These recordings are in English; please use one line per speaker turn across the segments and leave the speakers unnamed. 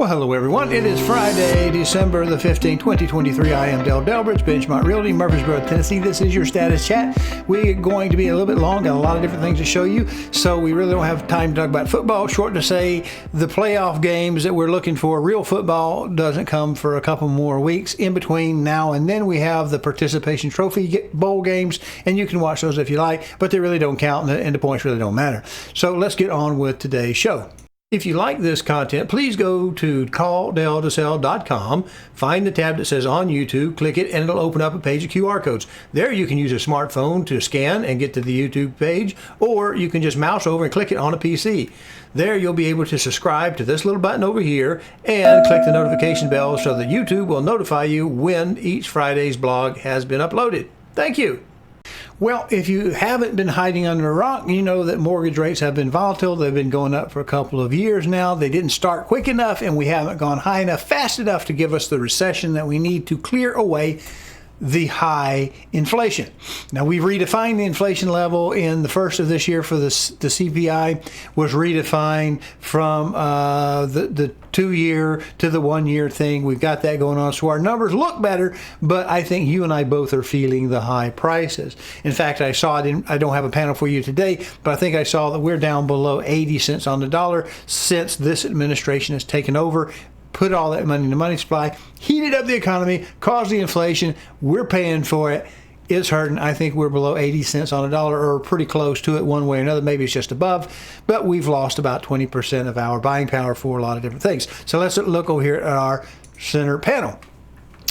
Well, hello everyone. It is Friday, December the 15th, 2023. I am Delbridge, Benchmark Realty, Murfreesboro, Tennessee. This is your status chat. We're going to be a little bit long, got a lot of different things to show you, so we really don't have time to talk about football. Short to say, the playoff games that we're looking for, real football, doesn't come for a couple more weeks. In between now and then, we have the participation trophy bowl games, and you can watch those if you like, but they really don't count, and the points really don't matter. So let's get on with today's show. If you like this content, please go to CallDelToSell.com, find the tab that says on YouTube, click it, and it'll open up a page of QR codes. There you can use a smartphone to scan and get to the YouTube page, or you can just mouse over and click it on a PC. There you'll be able to subscribe to this little button over here and click the notification bell so that YouTube will notify you when each Friday's blog has been uploaded. Thank you. Well, if you haven't been hiding under a rock, you know that mortgage rates have been volatile. They've been going up for a couple of years now. They didn't start quick enough, and we haven't gone high enough, fast enough to give us the recession that we need to clear away the high inflation. Now, we've redefined the inflation level in the first of this year for the CPI was redefined from the 2-year to the 1-year thing. We've got that going on, so our numbers look better, but I think you and I both are feeling the high prices. In fact, I saw it I don't have a panel for you today, but I think I saw that we're down below 80 cents on the dollar since this administration has taken over, put all that money in the money supply, heated up the economy, caused the inflation. We're paying for it. It's hurting. I think we're below 80 cents on a dollar, or pretty close to it one way or another. Maybe it's just above, but we've lost about 20% of our buying power for a lot of different things. So let's look over here at our center panel.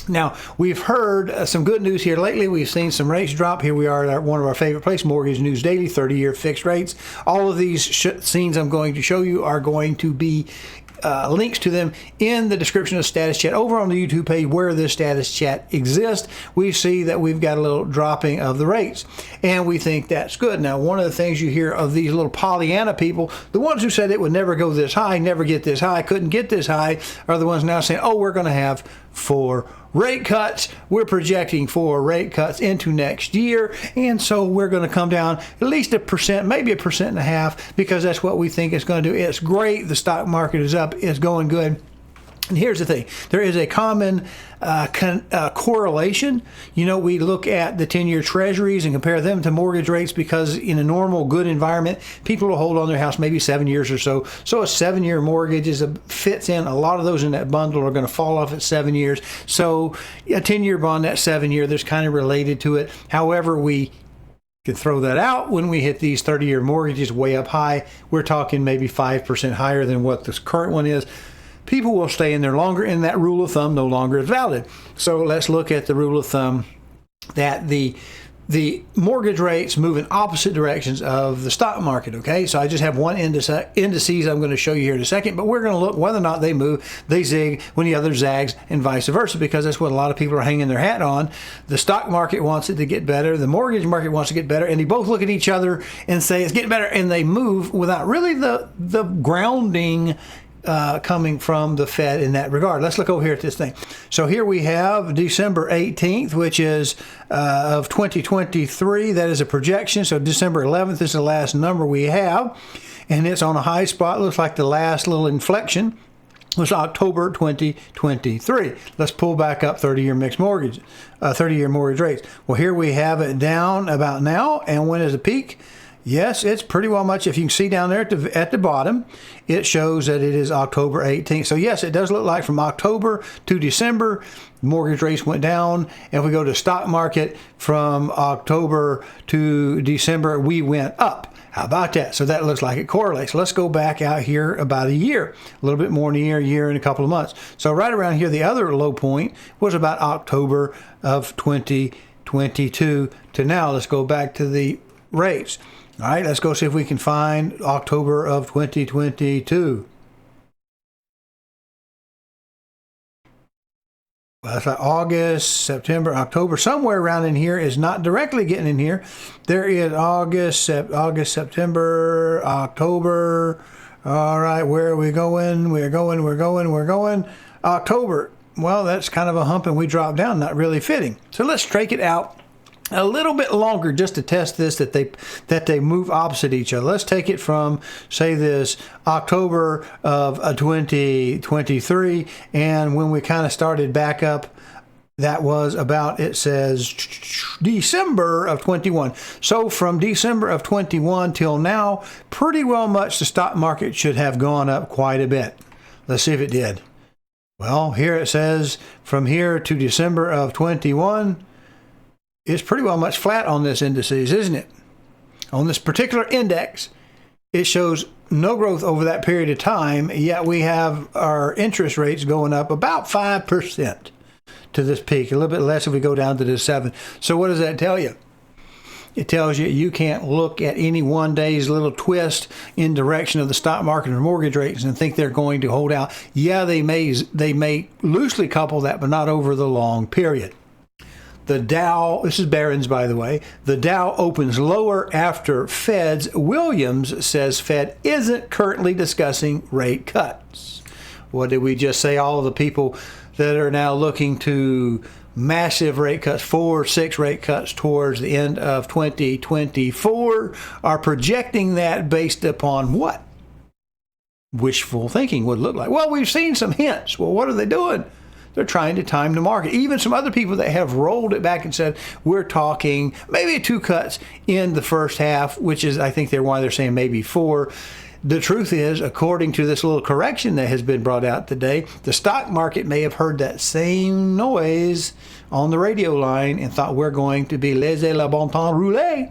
Now, we've heard some good news here lately. We've seen some rates drop. Here we are at one of our favorite places, Mortgage News Daily, 30-year fixed rates. All of these scenes I'm going to show you are going to be links to them in the description of Status Chat over on the YouTube page where this Status Chat exists. We see that we've got a little dropping of the rates, and we think that's good. Now, one of the things you hear of these little Pollyanna people, the ones who said it would never go this high, never get this high, couldn't get this high, are the ones now saying, oh, we're going to have 4 rate cuts. We're projecting 4 rate cuts into next year, and so we're going to come down at least 1%, maybe 1.5%, because that's what we think it's going to do. It's great. The stock market is up. It's going good. And here's the thing. There is a common correlation. You know, we look at the 10-year treasuries and compare them to mortgage rates because in a normal, good environment, people will hold on their house maybe 7 years or so. So a 7-year mortgage fits in. A lot of those in that bundle are going to fall off at 7 years. So a 10-year bond, that 7-year, there's kind of related to it. However, we can throw that out when we hit these 30-year mortgages way up high. We're talking maybe 5% higher than what this current one is. People will stay in there longer, and that rule of thumb no longer is valid. So let's look at the rule of thumb that the mortgage rates move in opposite directions of the stock market, okay? So I just have one indices I'm going to show you here in a second, but we're going to look whether or not they move, they zig when the other zags, and vice versa, because that's what a lot of people are hanging their hat on. The stock market wants it to get better, the mortgage market wants to get better, and they both look at each other and say it's getting better, and they move without really the grounding coming from the Fed in that regard. Let's look over here at this thing. So here we have December 18th, which is of 2023. That is a projection. So December 11th is the last number we have, and it's on a high spot. Looks like the last little inflection was October 2023. Let's pull back up 30-year mixed mortgage, 30-year mortgage rates. Well, here we have it down about now, and when is the peak? Yes, it's pretty well much. If you can see down there at the bottom, it shows that it is October 18th. So yes, it does look like from October to December, mortgage rates went down. If we go to stock market from October to December, we went up. How about that? So that looks like it correlates. Let's go back out here about a year, a little bit more than a year and a couple of months. So right around here, the other low point was about October of 2022 to now. Let's go back to the rates. All right, let's go see if we can find October of 2022. Well, that's like August, September, October, somewhere around in here is not directly getting in here. There is August, September, October. All right, where are we going? We're going. October. Well, that's kind of a hump, and we drop down, not really fitting. So let's strike it out a little bit longer just to test this, that they move opposite each other. Let's take it from, say, this October of 2023, and when we kind of started back up, that was about, it says, December of 21. So from December of 21 till now, pretty well much the stock market should have gone up quite a bit. Let's see if it did. Well, here it says from here to December of 21, it's pretty well much flat on this indices, isn't it? On this particular index, it shows no growth over that period of time, yet we have our interest rates going up about 5% to this peak, a little bit less if we go down to this 7. So what does that tell you? It tells you you can't look at any one day's little twist in direction of the stock market or mortgage rates and think they're going to hold out. Yeah, they may loosely couple that, but not over the long period. The Dow, this is Barron's, by the way, the Dow opens lower after Fed's. Williams says Fed isn't currently discussing rate cuts. What did we just say? All of the people that are now looking to massive rate cuts, 4 or 6 rate cuts towards the end of 2024, are projecting that based upon what wishful thinking would look like. Well, we've seen some hints. Well, what are they doing? They're trying to time the market. Even some other people that have rolled it back and said, we're talking maybe 2 cuts in the first half, which is, I think why they're saying maybe 4. The truth is, according to this little correction that has been brought out today, the stock market may have heard that same noise on the radio line and thought we're going to be laissez le bon temps rouler.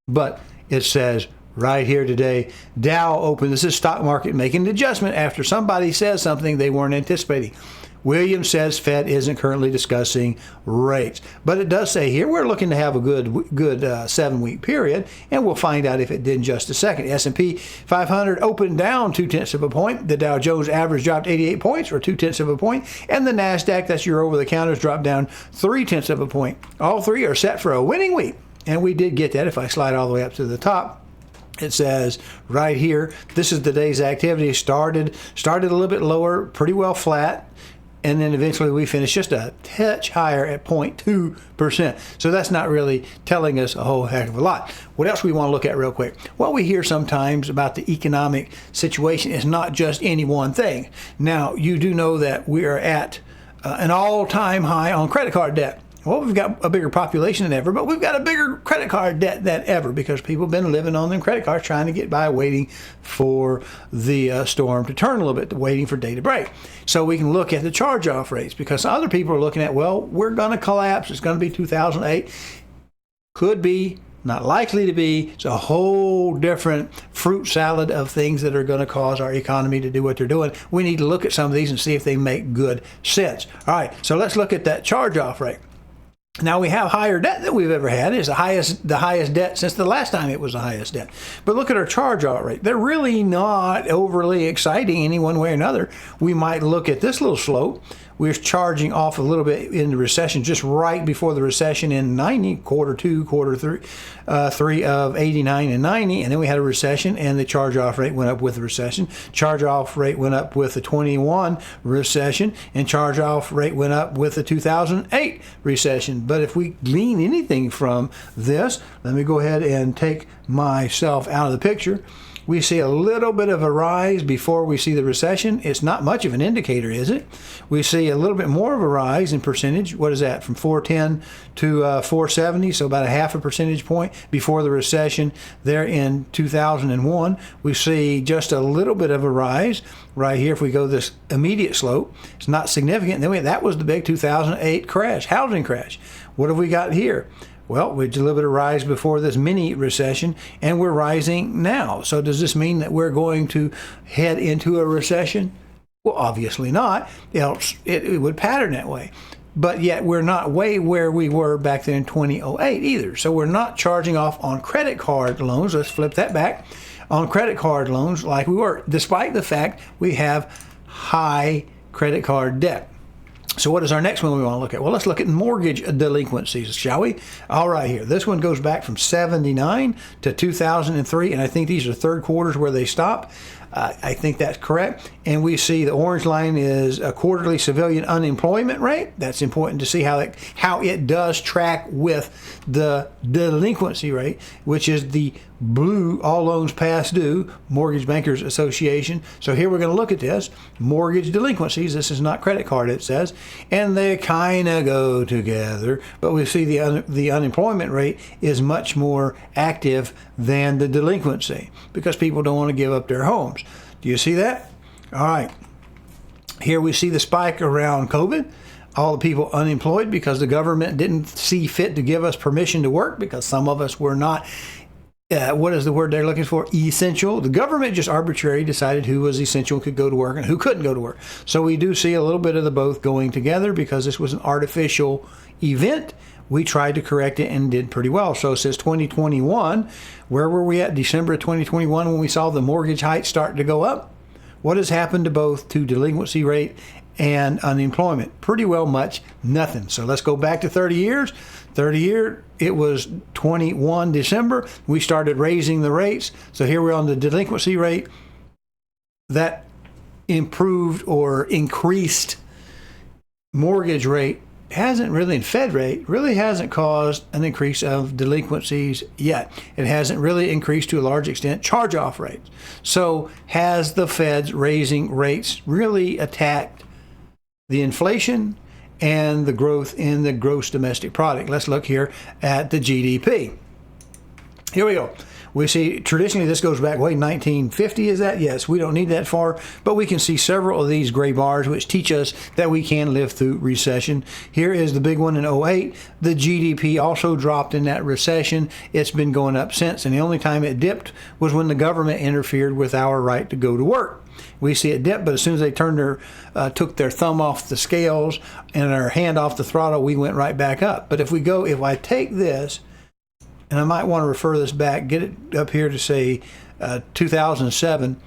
But it says right here today, Dow opened. This is stock market making an adjustment after somebody says something they weren't anticipating. Williams says Fed isn't currently discussing rates. But it does say here we're looking to have a good 7-week period, and we'll find out if it did in just a second. S&P 500 opened down 0.2 of a point. The Dow Jones average dropped 88 points, or 0.2 of a point. And the NASDAQ, that's your over-the-counters, dropped down 0.3 of a point. All three are set for a winning week. And we did get that. If I slide all the way up to the top, it says right here, this is the day's activity. Started a little bit lower, pretty well flat. And then eventually we finished just a touch higher at 0.2%. So that's not really telling us a whole heck of a lot. What else we want to look at real quick? What we hear sometimes about the economic situation is not just any one thing. Now, you do know that we are at an all-time high on credit card debt. Well, we've got a bigger population than ever, but we've got a bigger credit card debt than ever because people have been living on them credit cards trying to get by, waiting for the storm to turn a little bit, waiting for day to break. So we can look at the charge-off rates because other people are looking at, well, we're going to collapse. It's going to be 2008. Could be, not likely to be. It's a whole different fruit salad of things that are going to cause our economy to do what they're doing. We need to look at some of these and see if they make good sense. All right, so let's look at that charge-off rate. Now, we have higher debt than we've ever had. It's the highest debt since the last time it was the highest debt. But look at our charge-off rate. They're really not overly exciting any one way or another. We might look at this little slope. We're charging off a little bit in the recession, just right before the recession in 90, quarter three of 89 and 90. And then we had a recession, and the charge-off rate went up with the recession. Charge-off rate went up with the 21 recession, and charge-off rate went up with the 2008 recession. But if we glean anything from this, let me go ahead and take myself out of the picture. We see a little bit of a rise before we see the recession. It's not much of an indicator, is it? We see a little bit more of a rise in percentage. What is that? From 410 to 470, so about a half a percentage point before the recession there in 2001. We see just a little bit of a rise right here. If we go this immediate slope, it's not significant. Then that was the big 2008 crash, housing crash. What have we got here? Well, we delivered a rise before this mini recession, and we're rising now. So does this mean that we're going to head into a recession? Well, obviously not, else it would pattern that way. But yet we're not way where we were back then in 2008 either. So we're not charging off on credit card loans. Let's flip that back. On credit card loans like we were, despite the fact we have high credit card debt. So what is our next one we want to look at? Well, let's look at mortgage delinquencies, shall we? All right, here. This one goes back from 79 to 2003, and I think these are third quarters where they stop. I think that's correct. And we see the orange line is a quarterly civilian unemployment rate. That's important to see how it does track with the delinquency rate, which is the blue all loans past due, Mortgage Bankers Association. So here we're going to look at this. Mortgage delinquencies, this is not credit card, it says, and they kind of go together. But we see the unemployment rate is much more active than the delinquency because people don't want to give up their homes. Do you see that? All right. Here we see the spike around COVID. All the people unemployed because the government didn't see fit to give us permission to work because some of us were not what is the word they're looking for? Essential. The government just arbitrarily decided who was essential and could go to work and who couldn't go to work. So we do see a little bit of the both going together because this was an artificial event. We tried to correct it and did pretty well. So since 2021, where were we at December of 2021 when we saw the mortgage heights start to go up? What has happened to both to delinquency rate and unemployment? Pretty well much nothing. So let's go back to 30 years. 30 year, it was 21 December. We started raising the rates. So here we're on the delinquency rate. That improved or increased mortgage rate hasn't really, in Fed rate, really hasn't caused an increase of delinquencies yet. It hasn't really increased to a large extent charge-off rates. So has the Fed's raising rates really attacked the inflation and the growth in the gross domestic product? Let's look here at the GDP. Here we go. We see traditionally this goes back, 1950 is that? Yes, we don't need that far, but we can see several of these gray bars which teach us that we can live through recession. Here is the big one in 08. The GDP also dropped in that recession. It's been going up since, and the only time it dipped was when the government interfered with our right to go to work. We see it dip, but as soon as they took their thumb off the scales and our hand off the throttle, we went right back up. But if I take this, and I might want to refer this back, get it up here to say 2007,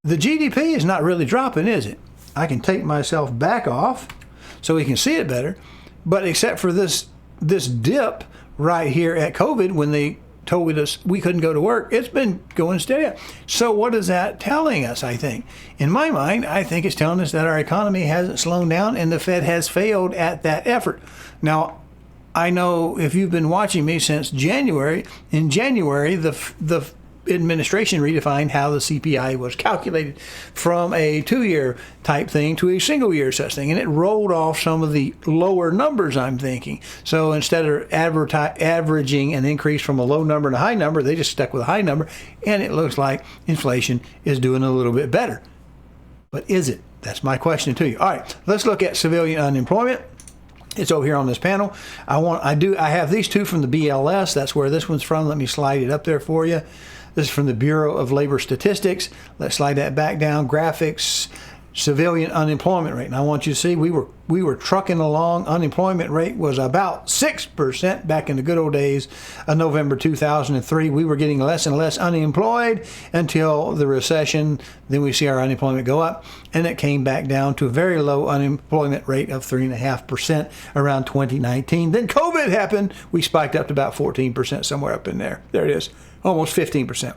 the GDP is not really dropping, is it? I can take myself back off so we can see it better. But except for this dip right here at COVID when they told us we couldn't go to work, it's been going steady up. So what is that telling us, I think? In my mind, I think it's telling us that our economy hasn't slowed down and the Fed has failed at that effort. Now, I know if you've been watching me since January, in January, the administration redefined how the CPI was calculated from a 2-year type thing to a single year such thing. And it rolled off some of the lower numbers, I'm thinking. So instead of averaging an increase from a low number to a high number, they just stuck with a high number. And it looks like inflation is doing a little bit better. But is it? That's my question to you. All right, let's look at civilian unemployment. It's over here on this panel. I have these two from the BLS. That's where this one's from. Let me slide it up there for you. This is from the Bureau of Labor Statistics. Let's slide that back down. Graphics, civilian unemployment rate. And I want you to see we were trucking along. Unemployment rate was about 6% back in the good old days of November 2003. We were getting less and less unemployed until the recession. Then we see our unemployment go up, and it came back down to a very low unemployment rate of 3.5% around 2019. Then COVID happened. We spiked up to about 14%, somewhere up in there. There it is, almost 15%.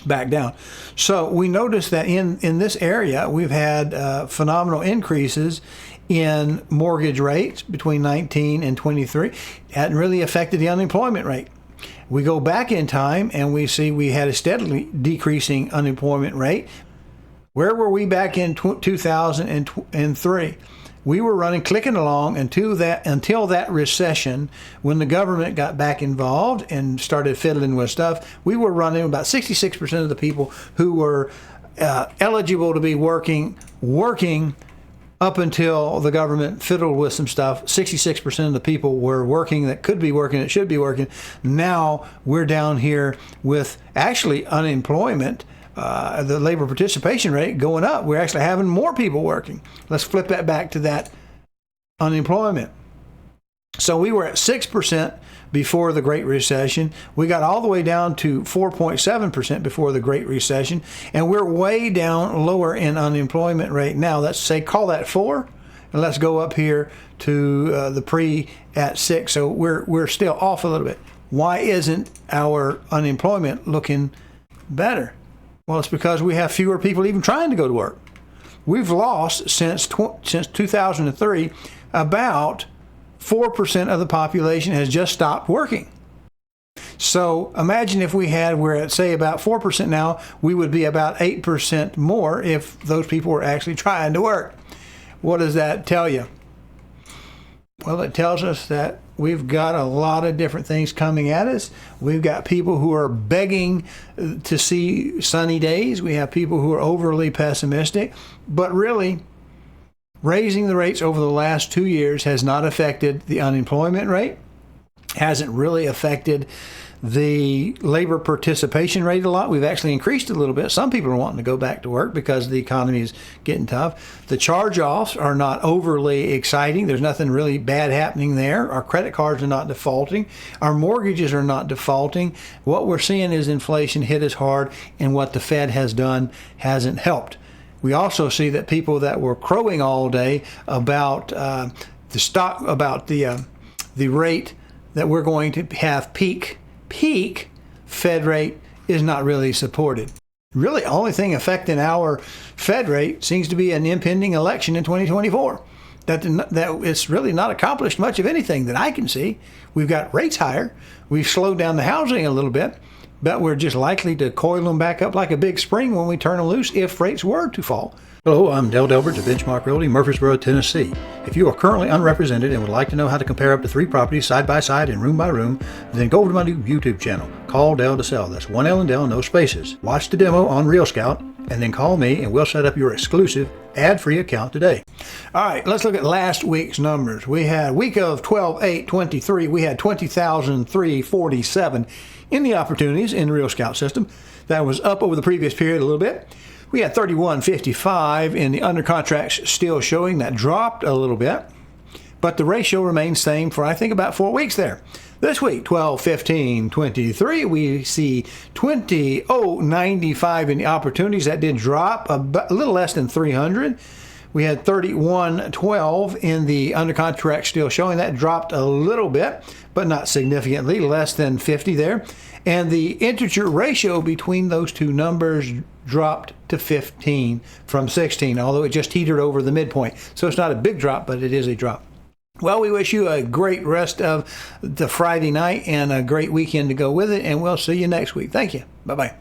Back down. So we noticed that in this area, we've had phenomenal increases in mortgage rates between 19 and 23. It hadn't really affected the unemployment rate. We go back in time and we see we had a steadily decreasing unemployment rate. Where were we back in 2003? We were clicking along until that recession, when the government got back involved and started fiddling with stuff. We were running about 66% of the people who were eligible to be working up until the government fiddled with some stuff. 66% of the people were working that could be working, that should be working. Now we're down here with actually unemployment. The labor participation rate going up. We're actually having more people working. Let's flip that back to that unemployment. So we were at 6% before the Great Recession. We got all the way down to 4.7% before the Great Recession. And we're way down lower in unemployment rate now. Let's say, call that 4. And let's go up here to the pre at 6. So we're still off a little bit. Why isn't our unemployment looking better? Well, it's because we have fewer people even trying to go to work. We've lost since 2003, about 4% of the population has just stopped working. So imagine if we're at, say, about 4% now, we would be about 8% more if those people were actually trying to work. What does that tell you? Well, it tells us that we've got a lot of different things coming at us. We've got people who are begging to see sunny days. We have people who are overly pessimistic. But really, raising the rates over the last 2 years has not affected the unemployment rate, hasn't really affected the labor participation rate a lot. We've actually increased a little bit. Some people are wanting to go back to work because the economy is getting tough. The charge-offs are not overly exciting. There's nothing really bad happening there. Our credit cards are not defaulting. Our mortgages are not defaulting. What we're seeing is inflation hit us hard, and what the Fed has done hasn't helped. We also see that people that were crowing all day about the rate that we're going to have peak Fed rate is not really supported. Really, the only thing affecting our Fed rate seems to be an impending election in 2024. That it's really not accomplished much of anything that I can see. We've got rates higher. We've slowed down the housing a little bit, but we're just likely to coil them back up like a big spring when we turn them loose if rates were to fall. Hello, I'm Delbridge of Benchmark Realty, Murfreesboro, Tennessee. If you are currently unrepresented and would like to know how to compare up to 3 properties side by side and room by room, then go over to my new YouTube channel, CallDelToSell. That's 1 L and Del, no spaces. Watch the demo on Real Scout, and then call me and we'll set up your exclusive ad-free account today. All right, let's look at last week's numbers. We had week of 12/8/23, we had 20,347 in the opportunities in the Real Scout system. That was up over the previous period a little bit. We had 3155 in the under contracts still showing. That dropped a little bit, but the ratio remains same for I think about 4 weeks there. This week, 12/15/23, we see 20,095 in the opportunities. That did drop a little less than 300. We had 3112 in the under contract still showing. That dropped a little bit, but not significantly, less than 50 there. And the integer ratio between those two numbers dropped to 15 from 16, although it just teetered over the midpoint. So it's not a big drop, but it is a drop. Well, we wish you a great rest of the Friday night and a great weekend to go with it, and we'll see you next week. Thank you. Bye-bye.